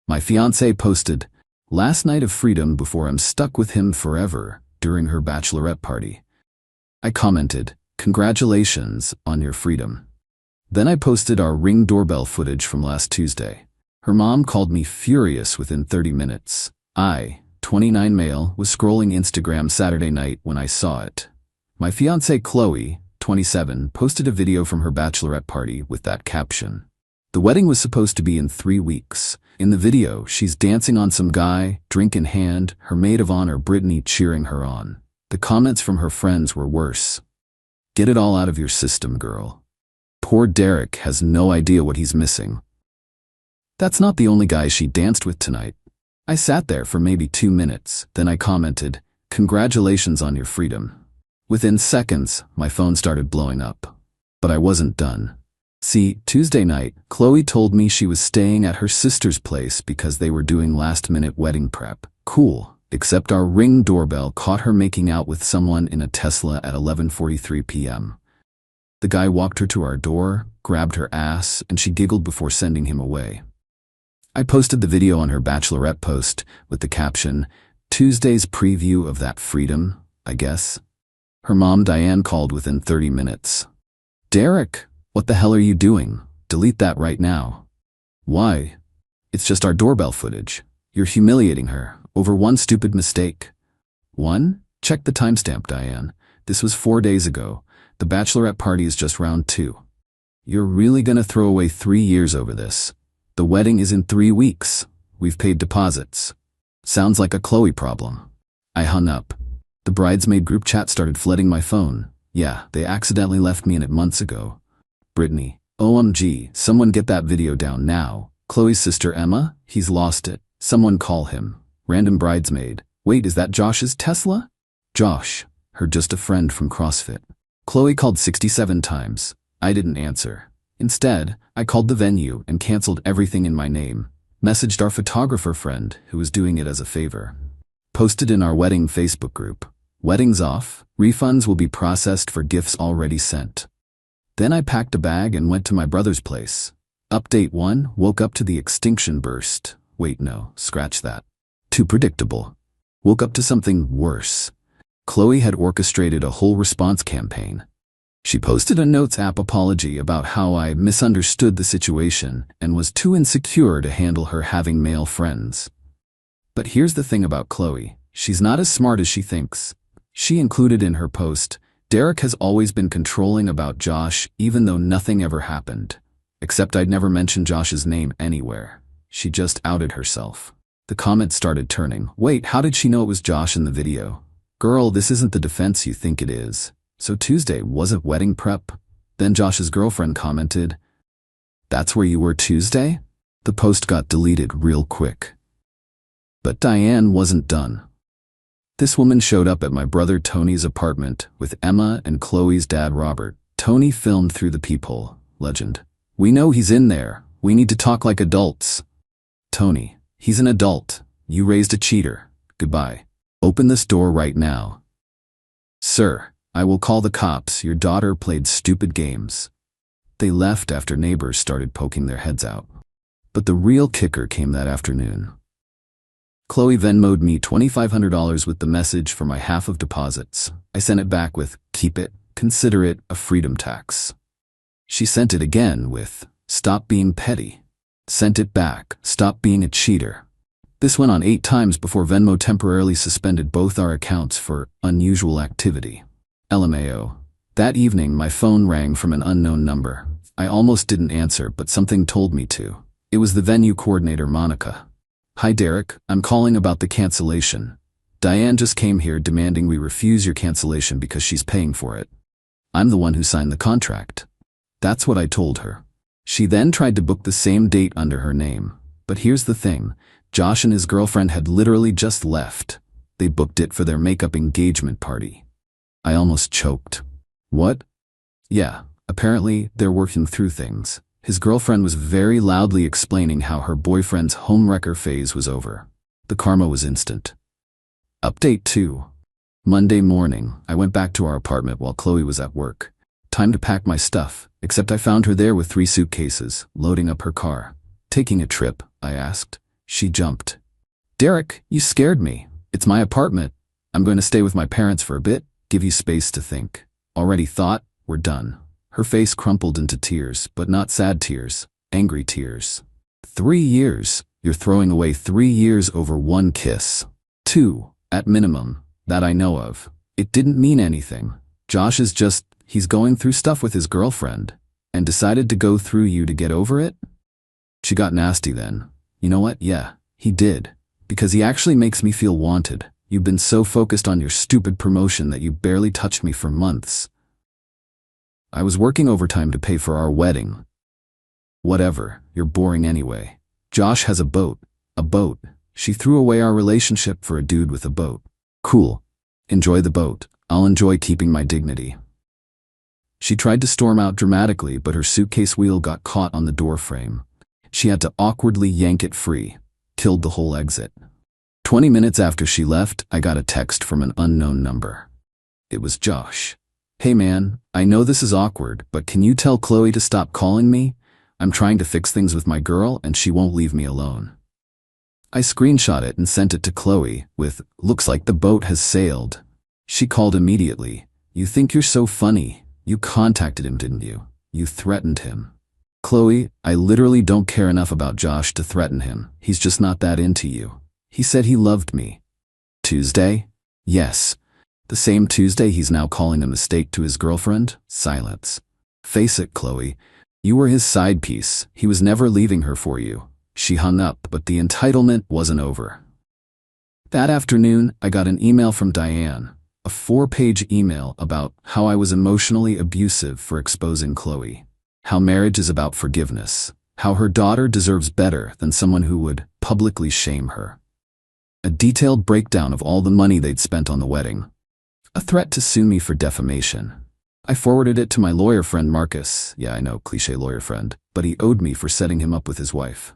My fiancée posted, "Last night of freedom before I'm stuck with him forever," during her bachelorette party. I commented, "Congratulations on your freedom." Then I posted our Ring doorbell footage from last Tuesday. Her mom called me furious within 30 minutes. I, 29 male, was scrolling Instagram Saturday night when I saw it. My fiancée Chloe, 27, posted a video from her bachelorette party with that caption. The wedding was supposed to be in 3 weeks. In the video, she's dancing on some guy, drink in hand, her maid of honor Brittany cheering her on. The comments from her friends were worse. "Get it all out of your system, girl. Poor Derek has no idea what he's missing." That's not the only guy she danced with tonight. I sat there for maybe 2 minutes, then I commented, "Congratulations on your freedom." Within seconds, my phone started blowing up. But I wasn't done. See, Tuesday night, Chloe told me she was staying at her sister's place because they were doing last-minute wedding prep. Cool, except our Ring doorbell caught her making out with someone in a Tesla at 11:43 p.m. The guy walked her to our door, grabbed her ass, and she giggled before sending him away. I posted the video on her bachelorette post with the caption, "Tuesday's preview of that freedom, I guess." Her mom Diane called within 30 minutes. "Derek, what the hell are you doing? Delete that right now." "Why? It's just our doorbell footage. You're humiliating her over one stupid mistake." "One? Check the timestamp, Diane. This was 4 days ago. The bachelorette party is just round 2. You're really gonna throw away 3 years over this? The wedding is in 3 weeks. We've paid deposits." Sounds like a Chloe problem. I hung up. The bridesmaid group chat started flooding my phone. Yeah, they accidentally left me in it months ago. Brittany, "OMG, someone get that video down now. Chloe's sister Emma, he's lost it. Someone call him." Random bridesmaid, "Wait, is that Josh's Tesla?" Josh, her just a friend from CrossFit. Chloe called 67 times. I didn't answer. Instead, I called the venue and canceled everything in my name. Messaged our photographer friend, who was doing it as a favor. Posted in our wedding Facebook group. "Wedding's off. Refunds will be processed for gifts already sent." Then I packed a bag and went to my brother's place. Update 1, woke up to the extinction burst. Wait, no, scratch that. Too predictable. Woke up to something worse. Chloe had orchestrated a whole response campaign. She posted a Notes app apology about how I misunderstood the situation and was too insecure to handle her having male friends. But here's the thing about Chloe. She's not as smart as she thinks. She included in her post, "Derek has always been controlling about Josh even though nothing ever happened. Except I'd never mentioned Josh's name anywhere." She just outed herself. The comments started turning. Wait, how did she know it was Josh in the video? Girl, this isn't the defense you think it is. So Tuesday wasn't wedding prep? Then Josh's girlfriend commented, "That's where you were Tuesday?" The post got deleted real quick. But Diane wasn't done. This woman showed up at my brother Tony's apartment with Emma and Chloe's dad Robert. Tony filmed through the peephole. Legend. "We know he's in there. We need to talk like adults." Tony, "He's an adult. You raised a cheater. Goodbye. Open this door right now." "Sir, I will call the cops. Your daughter played stupid games." They left after neighbors started poking their heads out. But the real kicker came that afternoon. Chloe Venmo'd me $2,500 with the message for my half of deposits. I sent it back with, "Keep it, consider it a freedom tax." She sent it again with, "Stop being petty." Sent it back, "Stop being a cheater." This went on 8 times before Venmo temporarily suspended both our accounts for unusual activity. LMAO. That evening, my phone rang from an unknown number. I almost didn't answer, but something told me to. It was the venue coordinator, Monica. "Hi Derek, I'm calling about the cancellation. Diane just came here demanding we refuse your cancellation because she's paying for it. I'm the one who signed the contract." That's what I told her. She then tried to book the same date under her name. But here's the thing, Josh and his girlfriend had literally just left. They booked it for their makeup engagement party. I almost choked. What? Yeah, apparently they're working through things. His girlfriend was very loudly explaining how her boyfriend's homewrecker phase was over. The karma was instant. Update 2. Monday morning, I went back to our apartment while Chloe was at work. Time to pack my stuff, except I found her there with 3 suitcases, loading up her car. "Taking a trip?" I asked. She jumped. Derek, you scared me. It's my apartment. I'm going to stay with my parents for a bit, give you space to think. Already thought? We're done. Her face crumpled into tears, but not sad tears, angry tears. 3 years. You're throwing away 3 years over one kiss. 2, at minimum, that I know of. It didn't mean anything. Josh is just, he's going through stuff with his girlfriend, and decided to go through you to get over it? She got nasty then. You know what? Yeah, he did. Because he actually makes me feel wanted. You've been so focused on your stupid promotion that you barely touched me for months. I was working overtime to pay for our wedding. Whatever, you're boring anyway. Josh has a boat. A boat. She threw away our relationship for a dude with a boat. Cool. Enjoy the boat. I'll enjoy keeping my dignity. She tried to storm out dramatically, but her suitcase wheel got caught on the door frame. She had to awkwardly yank it free. Killed the whole exit. 20 minutes after she left, I got a text from an unknown number. It was Josh. Hey man, I know this is awkward, but can you tell Chloe to stop calling me? I'm trying to fix things with my girl and she won't leave me alone. I screenshot it and sent it to Chloe with, looks like the boat has sailed. She called immediately. You think you're so funny. You contacted him, didn't you? You threatened him. Chloe, I literally don't care enough about Josh to threaten him. He's just not that into you. He said he loved me. Tuesday? Yes. The same Tuesday he's now calling a mistake to his girlfriend? Silence. Face it, Chloe. You were his side piece. He was never leaving her for you. She hung up, but the entitlement wasn't over. That afternoon, I got an email from Diane, a 4-page email about how I was emotionally abusive for exposing Chloe, how marriage is about forgiveness, how her daughter deserves better than someone who would publicly shame her. A detailed breakdown of all the money they'd spent on the wedding. A threat to sue me for defamation. I forwarded it to my lawyer friend Marcus. Yeah, I know, cliché lawyer friend, but he owed me for setting him up with his wife.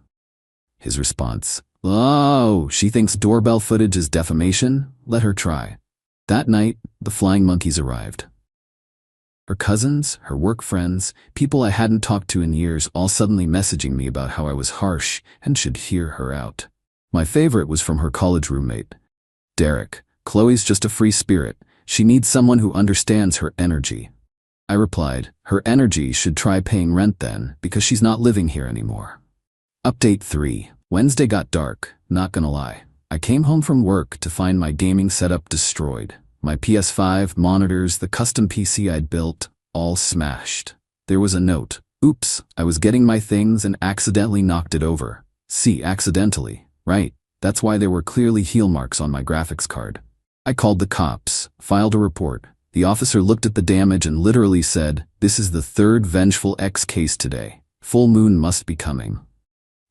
His response, oh, she thinks doorbell footage is defamation? Let her try. That night, the flying monkeys arrived. Her cousins, her work friends, people I hadn't talked to in years, all suddenly messaging me about how I was harsh and should hear her out. My favorite was from her college roommate. Derek, Chloe's just a free spirit. She needs someone who understands her energy. I replied, her energy should try paying rent then, because she's not living here anymore. Update 3. Wednesday got dark, not gonna lie. I came home from work to find my gaming setup destroyed. My PS5, monitors, the custom PC I'd built, all smashed. There was a note. Oops, I was getting my things and accidentally knocked it over. See, accidentally, right? That's why there were clearly heel marks on my graphics card. I called the cops, filed a report. The officer looked at the damage and literally said, this is the 3rd vengeful X case today. Full moon must be coming.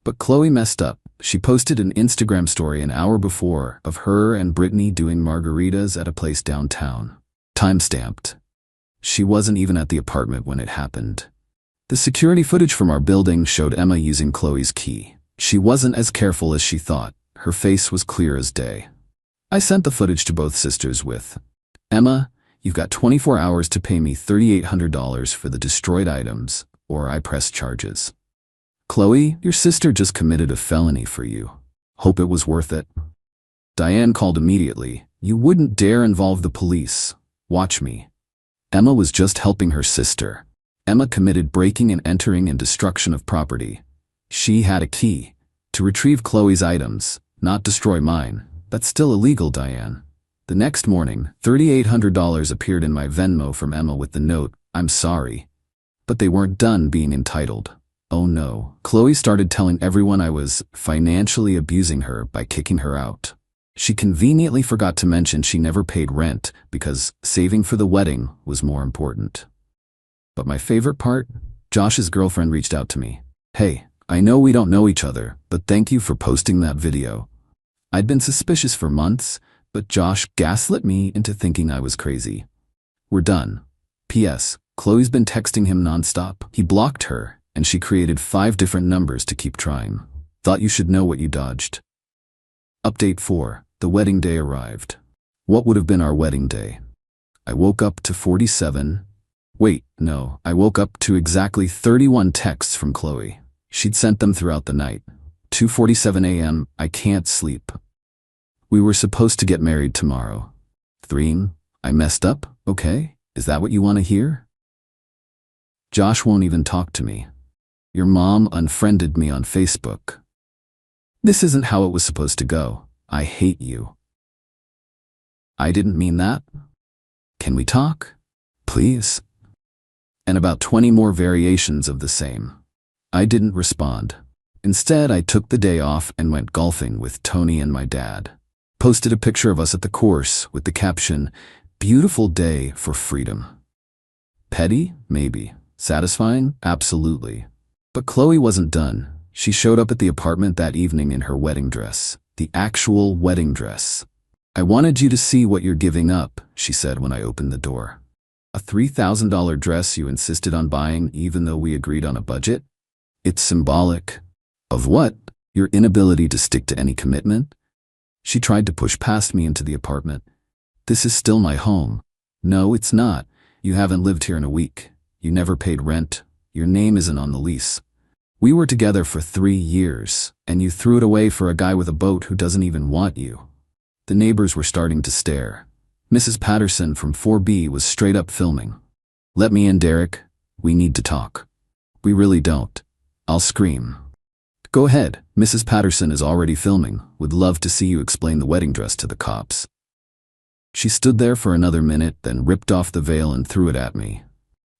But Chloe messed up. She posted an Instagram story an hour before of her and Brittany doing margaritas at a place downtown. Timestamped. She wasn't even at the apartment when it happened. The security footage from our building showed Emma using Chloe's key. She wasn't as careful as she thought. Her face was clear as day. I sent the footage to both sisters with, Emma, you've got 24 hours to pay me $3,800 for the destroyed items, or I press charges. Chloe, your sister just committed a felony for you. Hope it was worth it. Diane called immediately. You wouldn't dare involve the police. Watch me. Emma was just helping her sister. Emma committed breaking and entering and destruction of property. She had a key to retrieve Chloe's items, not destroy mine. That's still illegal, Diane. The next morning, $3,800 appeared in my Venmo from Emma with the note, I'm sorry. But they weren't done being entitled. Oh no. Chloe started telling everyone I was financially abusing her by kicking her out. She conveniently forgot to mention she never paid rent because saving for the wedding was more important. But my favorite part? Josh's girlfriend reached out to me. Hey, I know we don't know each other, but thank you for posting that video. I'd been suspicious for months, but Josh gaslit me into thinking I was crazy. We're done. P.S. Chloe's been texting him nonstop. He blocked her, and she created 5 different numbers to keep trying. Thought you should know what you dodged. Update 4. The wedding day arrived. What would have been our wedding day? I woke up to 47. Wait, no, I woke up to exactly 31 texts from Chloe. She'd sent them throughout the night. 2:47 a.m. I can't sleep. We were supposed to get married tomorrow. 3. I messed up, okay? Is that what you want to hear? Josh won't even talk to me. Your mom unfriended me on Facebook. This isn't how it was supposed to go. I hate you. I didn't mean that. Can we talk? Please? And about 20 more variations of the same. I didn't respond. Instead, I took the day off and went golfing with Tony and my dad. Posted a picture of us at the course with the caption, "Beautiful day for freedom." Petty? Maybe. Satisfying? Absolutely. But Chloe wasn't done. She showed up at the apartment that evening in her wedding dress. The actual wedding dress. "I wanted you to see what you're giving up," she said when I opened the door. "A $3,000 dress you insisted on buying even though we agreed on a budget? It's symbolic." Of what? Your inability to stick to any commitment? She tried to push past me into the apartment. "This is still my home." "No, it's not. You haven't lived here in a week. You never paid rent. Your name isn't on the lease. We were together for 3 years, and you threw it away for a guy with a boat who doesn't even want you." The neighbors were starting to stare. Mrs. Patterson from 4B was straight up filming. "Let me in, Derek. We need to talk." "We really don't." I'll scream. "Go ahead. Mrs. Patterson is already filming. Would love to see you explain the wedding dress to the cops." She stood there for another minute, then ripped off the veil and threw it at me.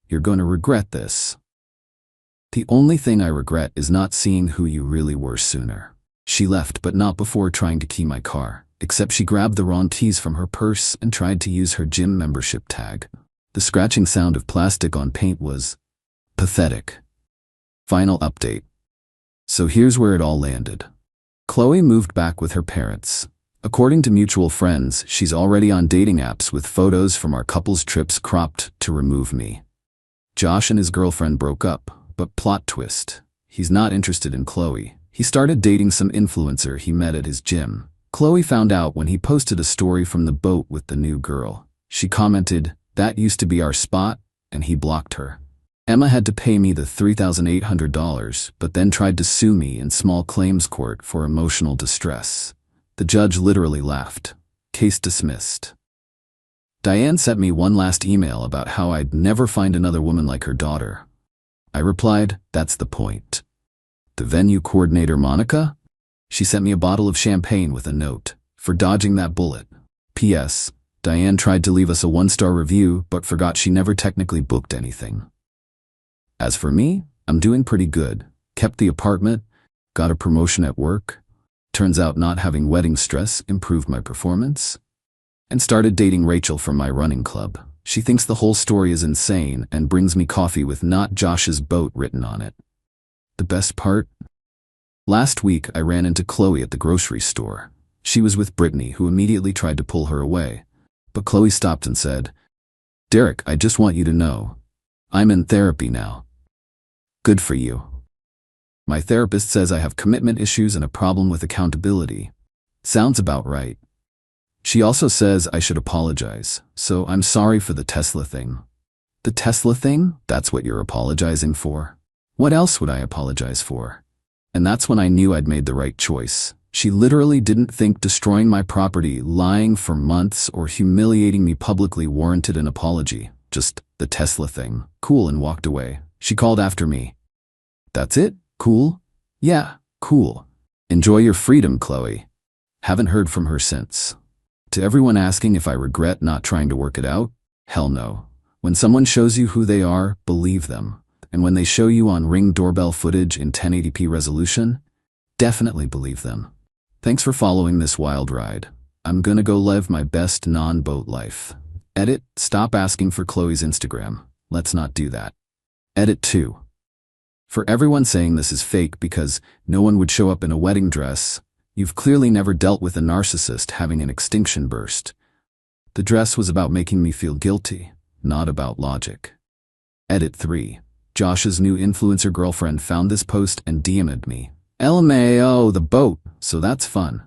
"You're going to regret this." "The only thing I regret is not seeing who you really were sooner." She left, but not before trying to key my car, except she grabbed the wrong keys from her purse and tried to use her gym membership tag. The scratching sound of plastic on paint was pathetic. Final update. So here's where it all landed. Chloe moved back with her parents. According to mutual friends, she's already on dating apps with photos from our couple's trips cropped to remove me. Josh and his girlfriend broke up, but plot twist. He's not interested in Chloe. He started dating some influencer he met at his gym. Chloe found out when he posted a story from the boat with the new girl. She commented, "That used to be our spot," and he blocked her. Emma had to pay me the $3,800, but then tried to sue me in small claims court for emotional distress. The judge literally laughed. Case dismissed. Diane sent me one last email about how I'd never find another woman like her daughter. I replied, "That's the point." The venue coordinator, Monica? She sent me a bottle of champagne with a note, "For dodging that bullet. P.S. Diane tried to leave us a 1-star review, but forgot she never technically booked anything." As for me, I'm doing pretty good. Kept the apartment, got a promotion at work. Turns out not having wedding stress improved my performance. And started dating Rachel from my running club. She thinks the whole story is insane and brings me coffee with "Not Josh's boat" written on it. The best part? Last week, I ran into Chloe at the grocery store. She was with Brittany, who immediately tried to pull her away. But Chloe stopped and said, "Derek, I just want you to know, I'm in therapy now." Good for you. My therapist says I have commitment issues and a problem with accountability. Sounds about right. She also says I should apologize, so I'm sorry for the Tesla thing. The Tesla thing? That's what you're apologizing for? What else would I apologize for? And that's when I knew I'd made the right choice. She literally didn't think destroying my property, lying for months, or humiliating me publicly warranted an apology. Just the Tesla thing. Cool, and walked away. She called after me. "That's it? Cool?" "Yeah, cool. Enjoy your freedom, Chloe." Haven't heard from her since. To everyone asking if I regret not trying to work it out, hell no. When someone shows you who they are, believe them. And when they show you on Ring doorbell footage in 1080p resolution, definitely believe them. Thanks for following this wild ride. I'm gonna go live my best non-boat life. Edit, stop asking for Chloe's Instagram. Let's not do that. Edit 2. For everyone saying this is fake because no one would show up in a wedding dress, you've clearly never dealt with a narcissist having an extinction burst. The dress was about making me feel guilty, not about logic. Edit 3. Josh's new influencer girlfriend found this post and DM'd me. LMAO, the boat, so that's fun.